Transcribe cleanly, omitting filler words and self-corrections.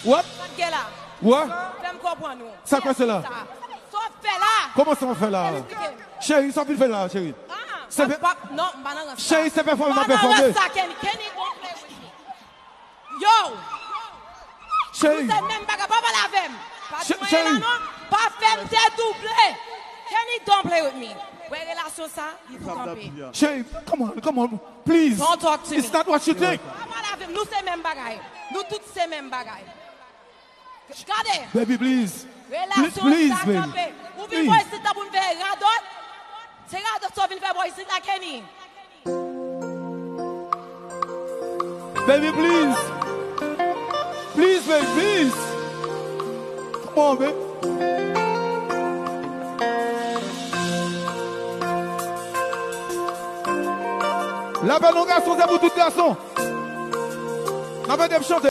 What? What? Ça quoi c'est là? Comment ça on fait là? Chérie, ça peut faire là, chérie. Non, chérie, c'est performé, non performé. Yo! Chérie. Chérie. Pas faire c'est doublé. Kenny, don't play with me. Where relation ça? Il faut camper. Chérie, come on, please. Don't talk to me. It's not what you think. Nous c'est même bagaille. Nous tous c'est même bagaille. Regardez. Baby, please. Relation Please, ça baby. camper. Ou bien moi ici t'as pour me faire radot. C'est radot ça vient faire moi ici là Kenny. Baby, please. Please, baby, please. Come on, baby. La belle garçon, c'est pour tout garçon. La belle chanter.